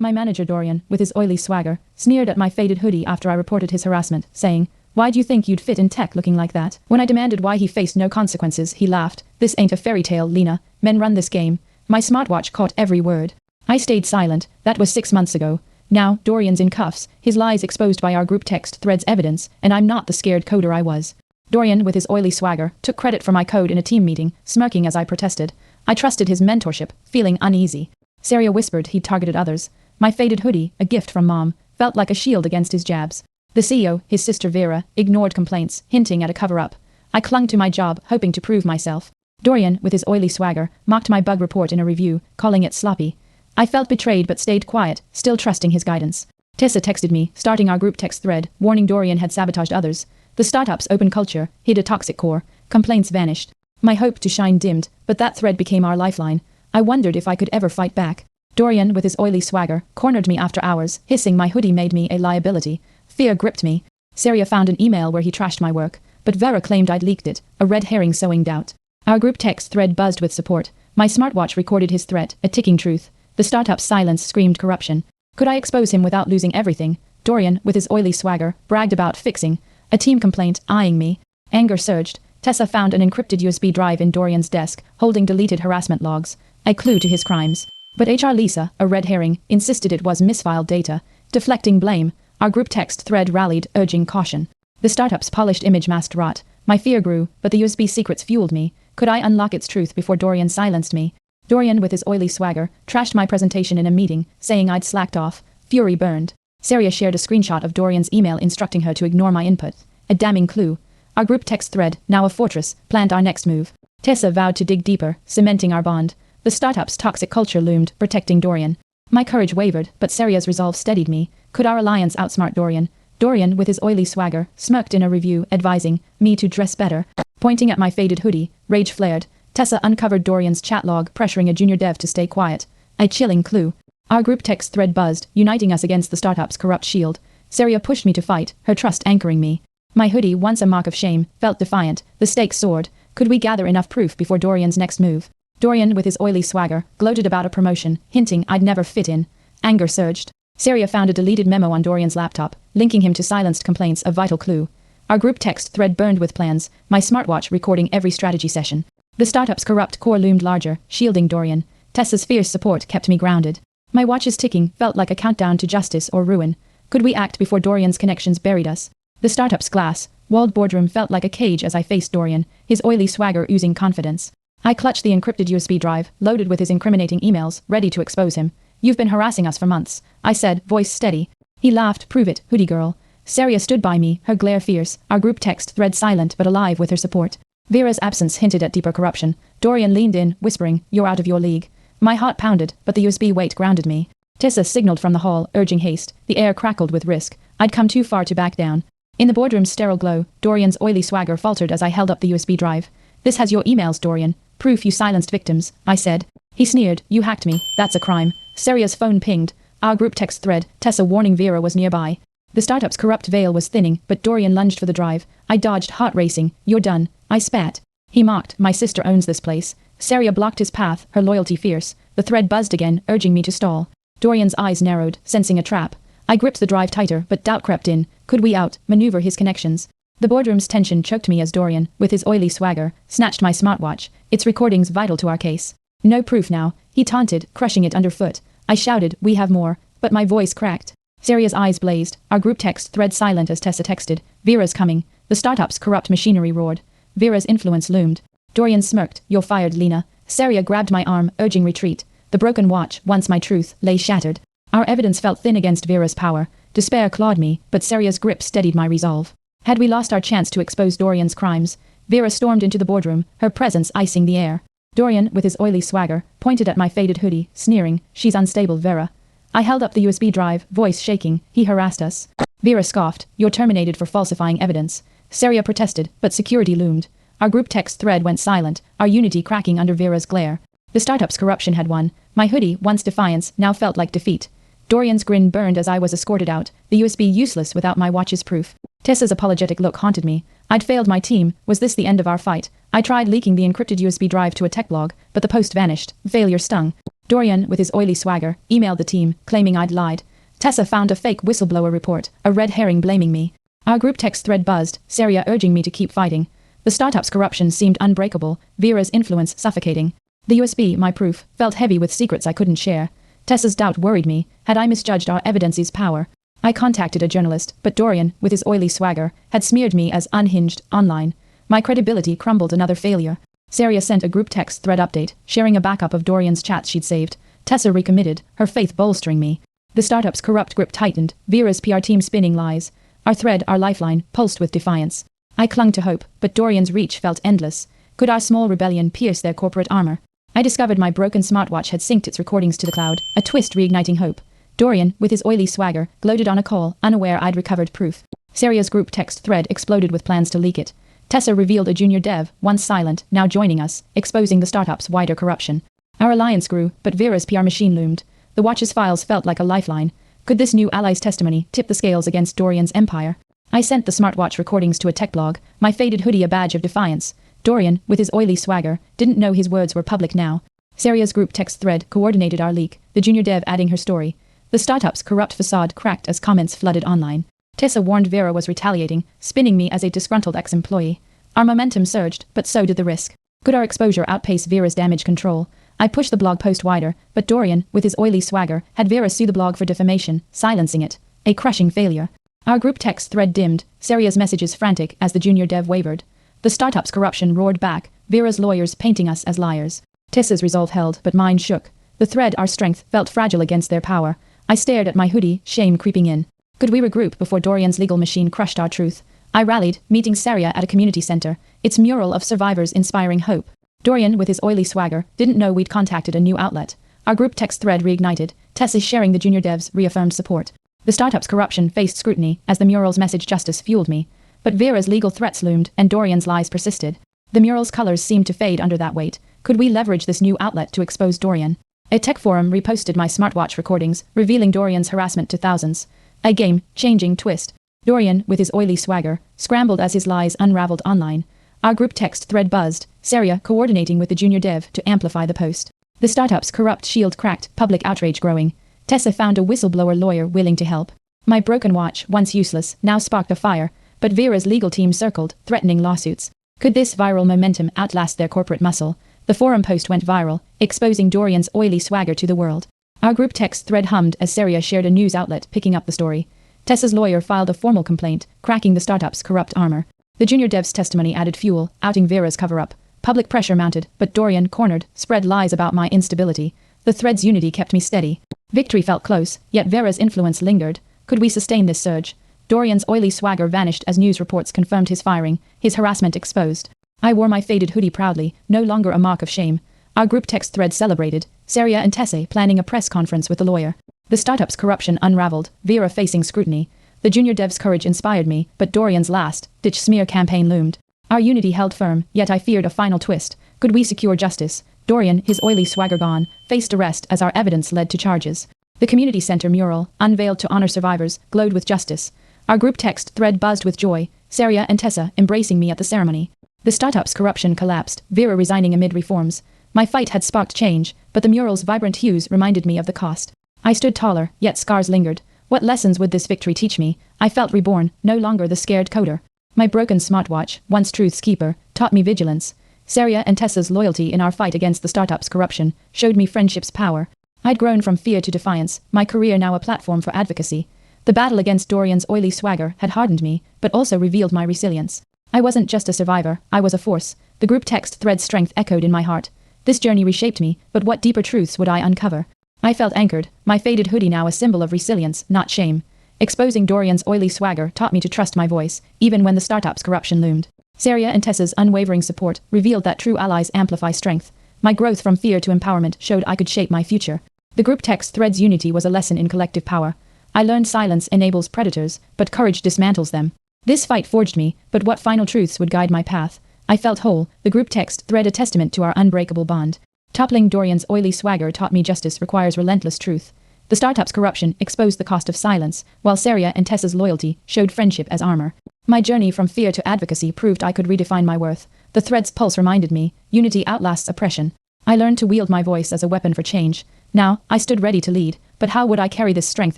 My manager Dorian, with his oily swagger, sneered at my faded hoodie after I reported his harassment, saying, "Why'd you think you'd fit in tech looking like that?" When I demanded why he faced no consequences, he laughed. "This ain't a fairy tale, Lena. Men run this game." My smartwatch caught every word. I stayed silent. That was 6 months ago. Now, Dorian's in cuffs, his lies exposed by our group text thread's evidence, and I'm not the scared coder I was. Dorian, with his oily swagger, took credit for my code in a team meeting, smirking as I protested. I trusted his mentorship, feeling uneasy. Saria whispered he'd targeted others. My faded hoodie, a gift from Mom, felt like a shield against his jabs. The CEO, his sister Vera, ignored complaints, hinting at a cover-up. I clung to my job, hoping to prove myself. Dorian, with his oily swagger, mocked my bug report in a review, calling it sloppy. I felt betrayed but stayed quiet, still trusting his guidance. Tessa texted me, starting our group text thread, warning Dorian had sabotaged others. The startup's open culture hid a toxic core. Complaints vanished. My hope to shine dimmed, but that thread became our lifeline. I wondered if I could ever fight back. Dorian, with his oily swagger, cornered me after hours, hissing my hoodie made me a liability. Fear gripped me. Saria found an email where he trashed my work, but Vera claimed I'd leaked it, a red herring sowing doubt. Our group text thread buzzed with support. My smartwatch recorded his threat, a ticking truth. The startup's silence screamed corruption. Could I expose him without losing everything? Dorian, with his oily swagger, bragged about fixing. A team complaint, eyeing me. Anger surged. Tessa found an encrypted USB drive in Dorian's desk, holding deleted harassment logs. A clue to his crimes. But HR Lisa, a red herring, insisted it was misfiled data. Deflecting blame, our group text thread rallied, urging caution. The startup's polished image masked rot. My fear grew, but the USB secrets fueled me. Could I unlock its truth before Dorian silenced me? Dorian, with his oily swagger, trashed my presentation in a meeting, saying I'd slacked off. Fury burned. Saria shared a screenshot of Dorian's email instructing her to ignore my input. A damning clue. Our group text thread, now a fortress, planned our next move. Tessa vowed to dig deeper, cementing our bond. The startup's toxic culture loomed, protecting Dorian. My courage wavered, but Saria's resolve steadied me. Could our alliance outsmart Dorian? Dorian, with his oily swagger, smirked in a review, advising me to dress better. Pointing at my faded hoodie, rage flared. Tessa uncovered Dorian's chat log, pressuring a junior dev to stay quiet. A chilling clue. Our group text thread buzzed, uniting us against the startup's corrupt shield. Saria pushed me to fight, her trust anchoring me. My hoodie, once a mark of shame, felt defiant. The stakes soared. Could we gather enough proof before Dorian's next move? Dorian, with his oily swagger, gloated about a promotion, hinting I'd never fit in. Anger surged. Saria found a deleted memo on Dorian's laptop, linking him to silenced complaints, a vital clue. Our group text thread burned with plans, my smartwatch recording every strategy session. The startup's corrupt core loomed larger, shielding Dorian. Tessa's fierce support kept me grounded. My watch's ticking felt like a countdown to justice or ruin. Could we act before Dorian's connections buried us? The startup's glass-walled boardroom felt like a cage as I faced Dorian, his oily swagger oozing confidence. I clutched the encrypted USB drive, loaded with his incriminating emails, ready to expose him. "You've been harassing us for months," I said, voice steady. He laughed. "Prove it, hoodie girl." Saria stood by me, her glare fierce, our group text thread silent but alive with her support. Vera's absence hinted at deeper corruption. Dorian leaned in, whispering, "You're out of your league." My heart pounded, but the USB weight grounded me. Tessa signaled from the hall, urging haste. The air crackled with risk. I'd come too far to back down. In the boardroom's sterile glow, Dorian's oily swagger faltered as I held up the USB drive. "This has your emails, Dorian. Proof you silenced victims," I said. He sneered. "You hacked me. That's a crime." Saria's phone pinged. Our group text thread, Tessa warning Vera was nearby. The startup's corrupt veil was thinning, but Dorian lunged for the drive. I dodged, heart racing. "You're done." I spat. He mocked. "My sister owns this place." Saria blocked his path, her loyalty fierce. The thread buzzed again, urging me to stall. Dorian's eyes narrowed, sensing a trap. I gripped the drive tighter, but doubt crept in. Could we maneuver his connections? The boardroom's tension choked me as Dorian, with his oily swagger, snatched my smartwatch, its recordings vital to our case. "No proof now," he taunted, crushing it underfoot. I shouted, "We have more," but my voice cracked. Saria's eyes blazed, our group text thread silent as Tessa texted, "Vera's coming." The startup's corrupt machinery roared. Vera's influence loomed. Dorian smirked. "You're fired, Lena." Saria grabbed my arm, urging retreat. The broken watch, once my truth, lay shattered. Our evidence felt thin against Vera's power. Despair clawed me, but Saria's grip steadied my resolve. Had we lost our chance to expose Dorian's crimes? Vera stormed into the boardroom, her presence icing the air. Dorian, with his oily swagger, pointed at my faded hoodie, sneering, "She's unstable, Vera." I held up the USB drive, voice shaking. "He harassed us." Vera scoffed. "You're terminated for falsifying evidence." Saria protested, but security loomed. Our group text thread went silent, our unity cracking under Vera's glare. The startup's corruption had won. My hoodie, once defiance, now felt like defeat. Dorian's grin burned as I was escorted out, the USB useless without my watch's proof. Tessa's apologetic look haunted me. I'd failed my team. Was this the end of our fight? I tried leaking the encrypted USB drive to a tech blog, but the post vanished. Failure stung. Dorian, with his oily swagger, emailed the team, claiming I'd lied. Tessa found a fake whistleblower report, a red herring blaming me. Our group text thread buzzed, Saria urging me to keep fighting. The startup's corruption seemed unbreakable, Vera's influence suffocating. The USB, my proof, felt heavy with secrets I couldn't share. Tessa's doubt worried me. Had I misjudged our evidence's power? I contacted a journalist, but Dorian, with his oily swagger, had smeared me as unhinged online. My credibility crumbled. Another failure. Saria sent a group text thread update, sharing a backup of Dorian's chats she'd saved. Tessa recommitted, her faith bolstering me. The startup's corrupt grip tightened, Vera's PR team spinning lies. Our thread, our lifeline, pulsed with defiance. I clung to hope, but Dorian's reach felt endless. Could our small rebellion pierce their corporate armor? I discovered my broken smartwatch had synced its recordings to the cloud, a twist reigniting hope. Dorian, with his oily swagger, gloated on a call, unaware I'd recovered proof. Saria's group text thread exploded with plans to leak it. Tessa revealed a junior dev, once silent, now joining us, exposing the startup's wider corruption. Our alliance grew, but Vera's PR machine loomed. The watch's files felt like a lifeline. Could this new ally's testimony tip the scales against Dorian's empire? I sent the smartwatch recordings to a tech blog, my faded hoodie a badge of defiance. Dorian, with his oily swagger, didn't know his words were public now. Saria's group text thread coordinated our leak, the junior dev adding her story. The startup's corrupt facade cracked as comments flooded online. Tessa warned Vera was retaliating, spinning me as a disgruntled ex-employee. Our momentum surged, but so did the risk. Could our exposure outpace Vera's damage control? I pushed the blog post wider, but Dorian, with his oily swagger, had Vera sue the blog for defamation, silencing it. A crushing failure. Our group text thread dimmed, Saria's messages frantic as the junior dev wavered. The startup's corruption roared back, Vera's lawyers painting us as liars. Tessa's resolve held, but mine shook. The thread, our strength, felt fragile against their power. I stared at my hoodie, shame creeping in. Could we regroup before Dorian's legal machine crushed our truth? I rallied, meeting Saria at a community center, its mural of survivors inspiring hope. Dorian, with his oily swagger, didn't know we'd contacted a new outlet. Our group text thread reignited, Tessa sharing the junior dev's reaffirmed support. The startup's corruption faced scrutiny as the mural's message justice fueled me. But Vera's legal threats loomed and Dorian's lies persisted. The mural's colors seemed to fade under that weight. Could we leverage this new outlet to expose Dorian? A tech forum reposted my smartwatch recordings, revealing Dorian's harassment to thousands. A game-changing twist. Dorian, with his oily swagger, scrambled as his lies unraveled online. Our group text thread buzzed, Saria coordinating with the junior dev to amplify the post. The startup's corrupt shield cracked, public outrage growing. Tessa found a whistleblower lawyer willing to help. My broken watch, once useless, now sparked a fire, but Vera's legal team circled, threatening lawsuits. Could this viral momentum outlast their corporate muscle? The forum post went viral, exposing Dorian's oily swagger to the world. Our group text thread hummed as Saria shared a news outlet picking up the story. Tessa's lawyer filed a formal complaint, cracking the startup's corrupt armor. The junior dev's testimony added fuel, outing Vera's cover-up. Public pressure mounted, but Dorian, cornered, spread lies about my instability. The thread's unity kept me steady. Victory felt close, yet Vera's influence lingered. Could we sustain this surge? Dorian's oily swagger vanished as news reports confirmed his firing, his harassment exposed. I wore my faded hoodie proudly, no longer a mark of shame. Our group text thread celebrated, Saria and Tessa planning a press conference with the lawyer. The startup's corruption unraveled, Vera facing scrutiny. The junior dev's courage inspired me, but Dorian's last-ditch smear campaign loomed. Our unity held firm, yet I feared a final twist. Could we secure justice? Dorian, his oily swagger gone, faced arrest as our evidence led to charges. The community center mural, unveiled to honor survivors, glowed with justice. Our group text thread buzzed with joy, Saria and Tessa embracing me at the ceremony. The startup's corruption collapsed, Vera resigning amid reforms. My fight had sparked change, but the mural's vibrant hues reminded me of the cost. I stood taller, yet scars lingered. What lessons would this victory teach me? I felt reborn, no longer the scared coder. My broken smartwatch, once truth's keeper, taught me vigilance. Saria and Tessa's loyalty in our fight against the startup's corruption showed me friendship's power. I'd grown from fear to defiance, my career now a platform for advocacy. The battle against Dorian's oily swagger had hardened me, but also revealed my resilience. I wasn't just a survivor, I was a force. The group text thread's strength echoed in my heart. This journey reshaped me, but what deeper truths would I uncover? I felt anchored, my faded hoodie now a symbol of resilience, not shame. Exposing Dorian's oily swagger taught me to trust my voice, even when the startup's corruption loomed. Saria and Tessa's unwavering support revealed that true allies amplify strength. My growth from fear to empowerment showed I could shape my future. The group text thread's unity was a lesson in collective power. I learned silence enables predators, but courage dismantles them. This fight forged me, but what final truths would guide my path? I felt whole, the group text thread a testament to our unbreakable bond. Toppling Dorian's oily swagger taught me justice requires relentless truth. The startup's corruption exposed the cost of silence, while Saria and Tessa's loyalty showed friendship as armor. My journey from fear to advocacy proved I could redefine my worth. The thread's pulse reminded me, unity outlasts oppression. I learned to wield my voice as a weapon for change. Now, I stood ready to lead, but how would I carry this strength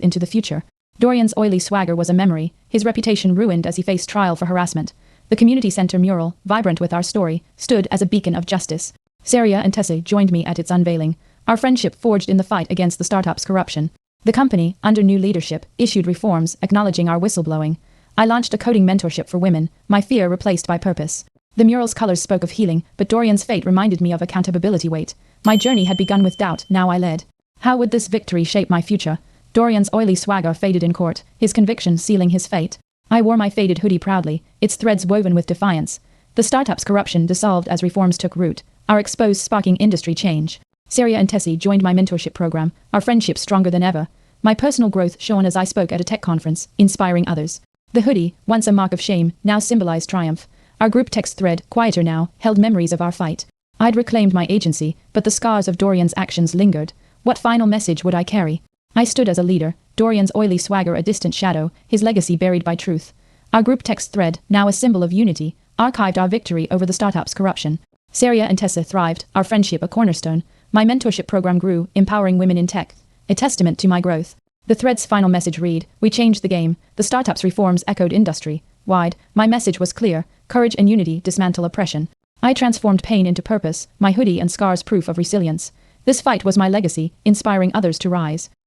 into the future? Dorian's oily swagger was a memory, his reputation ruined as he faced trial for harassment. The community center mural, vibrant with our story, stood as a beacon of justice. Saria and Tessa joined me at its unveiling. Our friendship forged in the fight against the startup's corruption. The company, under new leadership, issued reforms acknowledging our whistleblowing. I launched a coding mentorship for women, my fear replaced by purpose. The mural's colors spoke of healing, but Dorian's fate reminded me of accountability weight. My journey had begun with doubt, now I led. How would this victory shape my future? Dorian's oily swagger faded in court, his conviction sealing his fate. I wore my faded hoodie proudly, its threads woven with defiance. The startup's corruption dissolved as reforms took root, our exposed sparking industry change. Saria and Tessie joined my mentorship program, our friendship stronger than ever. My personal growth shone as I spoke at a tech conference, inspiring others. The hoodie, once a mark of shame, now symbolized triumph. Our group text thread, quieter now, held memories of our fight. I'd reclaimed my agency, but the scars of Dorian's actions lingered. What final message would I carry? I stood as a leader, Dorian's oily swagger a distant shadow, his legacy buried by truth. Our group text thread, now a symbol of unity, archived our victory over the startup's corruption. Saria and Tessa thrived, our friendship a cornerstone. My mentorship program grew, empowering women in tech, a testament to my growth. The thread's final message read, "We changed the game." The startup's reforms echoed industry-wide. My message was clear: courage and unity dismantle oppression. I transformed pain into purpose, my hoodie and scars proof of resilience. This fight was my legacy, inspiring others to rise.